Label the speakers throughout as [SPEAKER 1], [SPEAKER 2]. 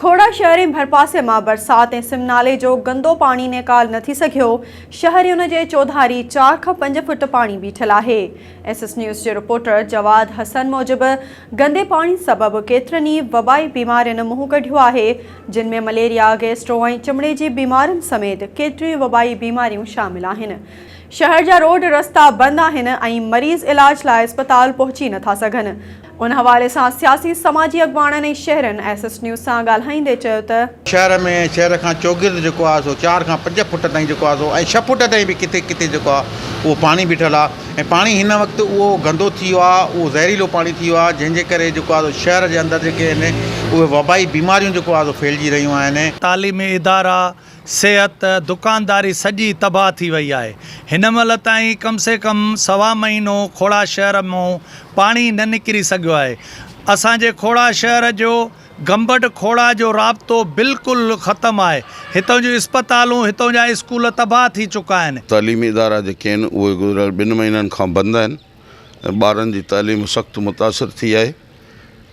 [SPEAKER 1] खोड़ा शहर भरपासे में बरसात ऐं सिम नाले जो गंदो पानी निकाल न थी सघियो। शहरियुनि जे चौधारी 4 खां 5 फुट पानी बीठल है। SS न्यूज़ के रिपोर्टर जवाद हसन मूजिब गंदे पानी सबब केतरनि ई वबाई बीमारियुनि मुंहुं कढियो है, जिन में मलेरिया, गैस्ट्रो ऐं चमड़े जी बीमारियुनि समेत केतरियूं वबाई बीमारियूं शामिल आहिनि। शहर जा रोड रस्ता बंद आहिनि ऐं मरीज़ इलाज लाइ अस्पताल पहुची नथा सघनि। उन हवाले से सियासी समाजी अगवाणनि ऐं शहरनि SS न्यूज़ सां ॻाल्हाईंदे चयो त
[SPEAKER 2] शहर खां चौगिर्द जेको आहे सो 4 खां 5 फुट ताईं जेको आहे सो ऐं 6 फुट ताईं भी किथे किथे जेको आहे उहो पानी बीठल आहे ऐं पानी हिन वक़्तु उहो गंदो थी वियो आहे, उहो ज़हरीलो पानी थी वियो आहे, जंहिंजे करे जेको आहे शहर जे अंदरि जेके आहिनि उहे वबाई बीमारियूं जेको आहे फैलिजी रहियूं आहिनि।
[SPEAKER 3] तालीमी इदारा, सेहत, दुकानदारी सॼी तबाह थी वई आहे। हिन महिल ताईं कम से कम 1.25 महीनो खोड़ा शहर में पानी न निकिरी सघियो आहे। असांजे खोड़ा शहर जो गंबट खोड़ा जो राब्तो बिल्कुलु ख़त्म आहे। हितों जूं अस्पतालूं, हितों जा स्कूल तबाह थी चुका आहिनि।
[SPEAKER 4] तालीमी इदारा जेके आहिनि उहे गुज़िरियल 2 महीननि खां बंदि आहिनि ऐं ॿारनि जी तालीम सख़्तु मुतासिर थी आहे,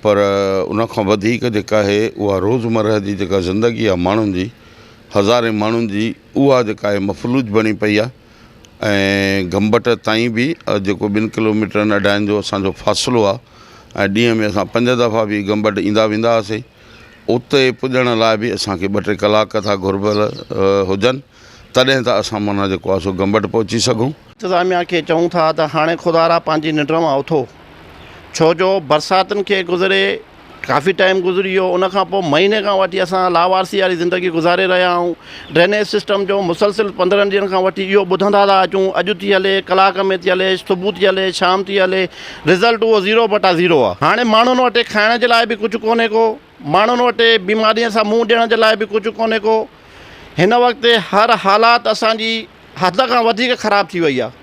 [SPEAKER 4] पर उन खां वधीक जेका आहे उहा रोज़मर्रा जी जेका ज़िंदगी आहे माण्हुनि जी, हज़ारे माण्हुनि जी, उहा जेका आहे मफ़लूज बणी पई आहे। ऐं गंबट ताईं बि जेको 2 किलोमीटरनि अढाइनि जो असांजो फ़ासिलो आहे ऐं ॾींहं में असां 5 दफ़ा बि गंबट ईंदा वेंदा हुआसीं। उते पुॼण लाइ बि असांखे 2-3 कलाक था घुर्बल हुजनि, तॾहिं त असां माना जेको आहे सो गंबट पहुची सघूं।
[SPEAKER 5] इंतज़ामिया खे चऊं था त हाणे खुदारा पंहिंजी निंड मां उथो, छो जो बरसातुनि खे गुज़रे काफ़ी टाइम गुज़री वियो। उन खां पोइ महीने खां वठी असां लावारसी वारी ज़िंदगी गुज़ारे रहिया आहियूं। ड्रेनेज सिस्टम जो मुसलसिल 15 ॾींहंनि खां वठी इहो ॿुधंदा था अचूं, अॼु थी हले, कलाक में थी हले, सुबुह थी हले, शाम थी हले, रिज़ल्ट उहो 0/0 आहे। हाणे माण्हुनि वटि खाइण जे लाइ बि कुझु कोन्हे को, माण्हुनि वटि बीमारीअ सां मुंहुं ॾियण जे लाइ बि कुझु कोन्हे को। हिन वक़्तु हर हालात असांजी हद खां वधीक ख़राब थी वई आहे।